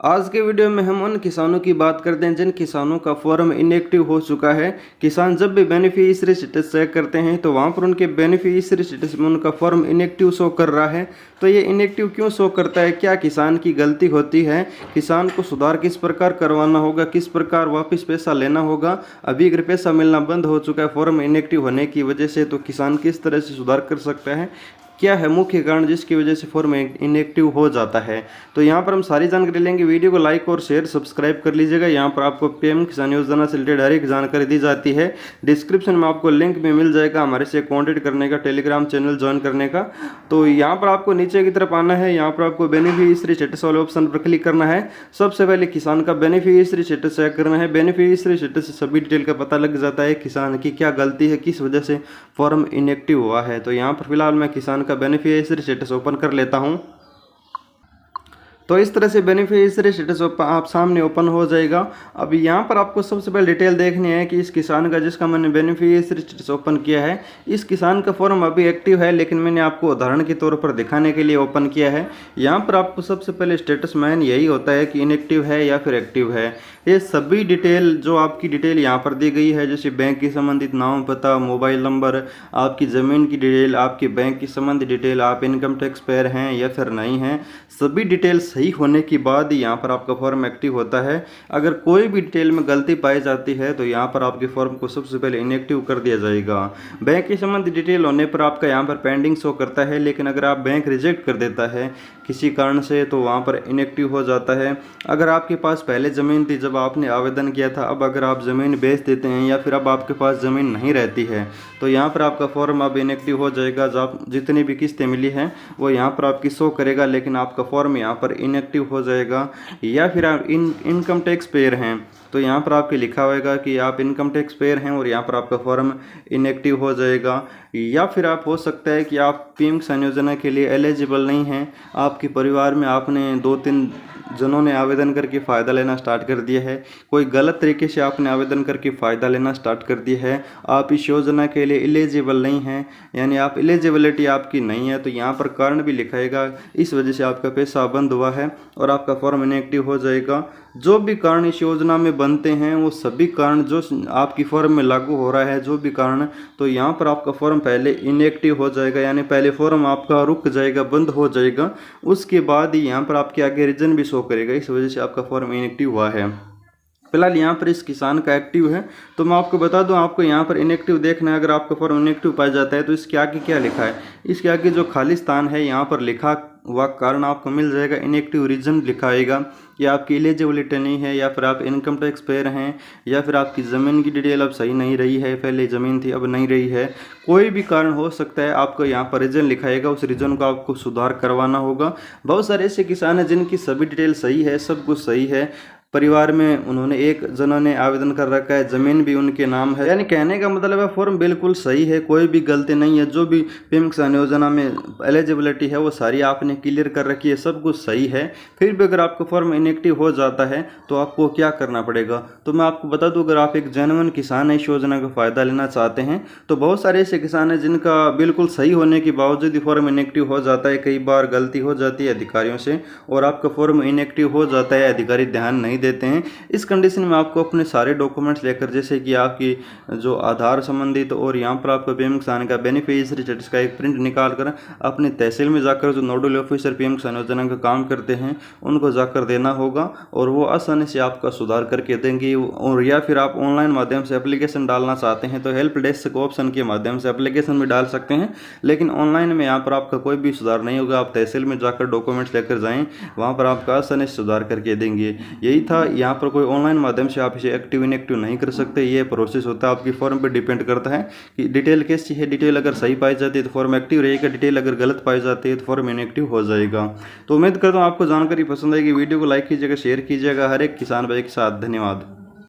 आज के वीडियो में हम उन किसानों की बात करते हैं जिन किसानों का फॉर्म इनएक्टिव हो चुका है। किसान जब भी बेनिफिशियरी स्टेटस चेक करते हैं तो वहां पर उनके बेनिफिशियरी स्टेटस में उनका फॉर्म इनएक्टिव शो कर रहा है। तो ये इनएक्टिव क्यों शो करता है, क्या किसान की गलती होती है, किसान को सुधार किस प्रकार करवाना होगा, किस प्रकार वापस पैसा लेना होगा। अभी अगर पैसा मिलना बंद हो चुका है फॉर्म इनएक्टिव होने की वजह से, तो किसान किस तरह से सुधार कर सकता है, क्या है मुख्य कारण जिसकी वजह से फॉर्म इनएक्टिव हो जाता है। तो यहाँ पर हम सारी जानकारी लेंगे। वीडियो को लाइक और शेयर सब्सक्राइब कर लीजिएगा। यहाँ पर आपको पीएम किसान योजना से रिलेटेड हर एक जानकारी दी जाती है। डिस्क्रिप्शन में आपको लिंक भी मिल जाएगा हमारे से कॉन्टेक्ट करने का, टेलीग्राम चैनल ज्वाइन करने का। तो यहाँ पर आपको नीचे की तरफ आना है, यहाँ पर आपको बेनिफिशियरी स्टेटस वाले ऑप्शन पर क्लिक करना है। सबसे पहले किसान का बेनिफिशियरी स्टेटस चेक करना है। बेनिफिशियरी स्टेटस से सभी डिटेल का पता लग जाता है किसान की क्या गलती है, किस वजह से फॉर्म इनएक्टिव हुआ है। तो यहाँ पर फिलहाल मैं किसान का बेनिफिशियरी स्टेटस ओपन कर लेता हूं। तो इस तरह से बेनिफिशियरी स्टेटस आप सामने ओपन हो जाएगा। अब यहाँ पर आपको सबसे पहले डिटेल देखनी है कि इस किसान का जिसका मैंने बेनिफिशियरी स्टेटस ओपन किया है, इस किसान का फॉर्म अभी एक्टिव है, लेकिन मैंने आपको उदाहरण के तौर पर दिखाने के लिए ओपन किया है। यहाँ पर आपको सबसे पहले स्टेटस मैन यही होता है कि इनएक्टिव है या फिर एक्टिव है। ये सभी डिटेल जो आपकी डिटेल यहाँ पर दी गई है, जैसे बैंक की संबंधित नाम, पता, मोबाइल नंबर, आपकी ज़मीन की डिटेल, आपकी बैंक की संबंधित डिटेल, आप इनकम टैक्स पेयर हैं या फिर नहीं हैं, सभी डिटेल सही होने के बाद यहाँ पर आपका फॉर्म एक्टिव होता है। अगर कोई भी डिटेल में गलती पाई जाती है तो यहाँ पर आपके फॉर्म को सबसे पहले इनएक्टिव कर दिया जाएगा। बैंक की संबंधित डिटेल होने पर आपका यहाँ पर पेंडिंग शो करता है, लेकिन अगर आप बैंक रिजेक्ट कर देता है किसी कारण से तो वहाँ पर इनएक्टिव हो जाता है। अगर आपके पास पहले ज़मीन थी जब आपने आवेदन किया था, अब अगर आप ज़मीन बेच देते हैं या फिर अब आपके पास ज़मीन नहीं रहती है तो यहाँ पर आपका फॉर्म अब इनएक्टिव हो जाएगा। जब जितनी भी किस्तें मिली हैं वो यहाँ पर आपकी शो करेगा, लेकिन आपका फॉर्म यहाँ पर इनएक्टिव हो जाएगा। या फिर आप इनकम टैक्स पेयर हैं तो यहाँ पर आपके लिखा होगा कि आप इनकम टैक्स पेयर हैं और यहाँ पर आपका फॉर्म इनएक्टिव हो जाएगा। या फिर आप हो सकता है कि आप पीएम किसान योजना के लिए एलिजिबल नहीं हैं, आपके परिवार में आपने 2-3 जनों ने आवेदन करके फ़ायदा लेना स्टार्ट कर दिया है, कोई गलत तरीके से आपने आवेदन करके फ़ायदा लेना स्टार्ट कर दिया है, आप इस योजना के लिए एलिजिबल नहीं हैं, यानी आप एलिजिबिलिटी आपकी नहीं है, तो यहाँ पर कारण भी लिखाएगा इस वजह से आपका पैसा बंद हुआ है और आपका फॉर्म इनएक्टिव हो जाएगा। जो भी कारण इस योजना में बनते हैं वो सभी कारण जो आपकी फॉर्म में लागू हो रहा है, जो भी कारण, तो यहाँ पर आपका फॉर्म पहले इनएक्टिव हो जाएगा, यानी पहले फॉर्म आपका रुक जाएगा, बंद हो जाएगा। उसके बाद ही यहाँ पर आपके आगे रीजन भी शो करेगा, इस वजह से आपका फॉर्म इनएक्टिव हुआ है। फिलहाल यहाँ पर इस किसान का एक्टिव है, तो मैं आपको बता दूं, आपको यहाँ पर इनएक्टिव देखना है। अगर आपका फॉर्म इनएक्टिव पाया जाता है तो इसके आगे क्या लिखा है, इसके आगे जो खाली स्थान है यहाँ पर लिखा हुआ कारण आपको मिल जाएगा। इनएक्टिव रीजन लिखाएगा कि आपकी एलिजिबिलिटी नहीं है, या फिर आप इनकम टैक्स पेयर हैं, या फिर आपकी ज़मीन की डिटेल अब सही नहीं रही है, पहले ज़मीन थी अब नहीं रही है, कोई भी कारण हो सकता है। आपको यहाँ पर रीजन लिखाएगा, उस रीजन को आपको सुधार करवाना होगा। बहुत सारे ऐसे किसान हैं जिनकी सभी डिटेल सही है, सब कुछ सही है, परिवार में उन्होंने एक जनों ने आवेदन कर रखा है, ज़मीन भी उनके नाम है, यानी कहने का मतलब है फॉर्म बिल्कुल सही है, कोई भी गलती नहीं है। जो भी पीएम किसान योजना में एलिजिबिलिटी है वो सारी आपने क्लियर कर रखी है, सब कुछ सही है। फिर भी अगर आपका फॉर्म इनएक्टिव हो जाता है तो आपको क्या करना पड़ेगा, तो मैं आपको बता दूं, अगर आप एक जेन्युइन किसान है, इस योजना का फ़ायदा लेना चाहते हैं, तो बहुत सारे ऐसे किसान हैं जिनका बिल्कुल सही होने के बावजूद ही फॉर्म इनएक्टिव हो जाता है। कई बार गलती हो जाती है अधिकारियों से और आपका फॉर्म इनएक्टिव हो जाता है, अधिकारी ध्यान नहीं देते हैं। इस कंडीशन में आपको अपने सारे डॉक्यूमेंट्स लेकर, जैसे कि आपकी जो आधार संबंधित और यहाँ पर आपका पीएम किसान का बेनिफिशियरी स्टेटस का एक प्रिंट निकाल कर अपने तहसील में जाकर जो नोडल ऑफिसर पीएम किसान योजना का काम करते हैं उनको जाकर देना होगा और वो आसानी से आपका सुधार करके देंगे। और या फिर आप ऑनलाइन माध्यम से एप्लीकेशन डालना चाहते हैं तो हेल्प डेस्क ऑप्शन के माध्यम से एप्लीकेशन भी डाल सकते हैं, लेकिन ऑनलाइन में यहाँ पर आपका कोई भी सुधार नहीं होगा। आप तहसील में जाकर डॉक्यूमेंट्स लेकर जाएँ, वहाँ पर आपका आसानी से सुधार करके देंगे। यही था, यहाँ पर कोई ऑनलाइन माध्यम से आप इसे एक्टिव इनएक्टिव नहीं कर सकते, ये प्रोसेस होता है। आपकी फॉर्म पर डिपेंड करता है कि डिटेल कैसी है। डिटेल अगर सही पाई जाती है तो फॉर्म एक्टिव रहेगा, डिटेल अगर गलत पाई जाती है तो फॉर्म इनएक्टिव हो जाएगा। तो उम्मीद करता हूँ आपको जानकारी पसंद आएगी। वीडियो को लाइक कीजिएगा, शेयर कीजिएगा हर एक किसान भाई के साथ। धन्यवाद।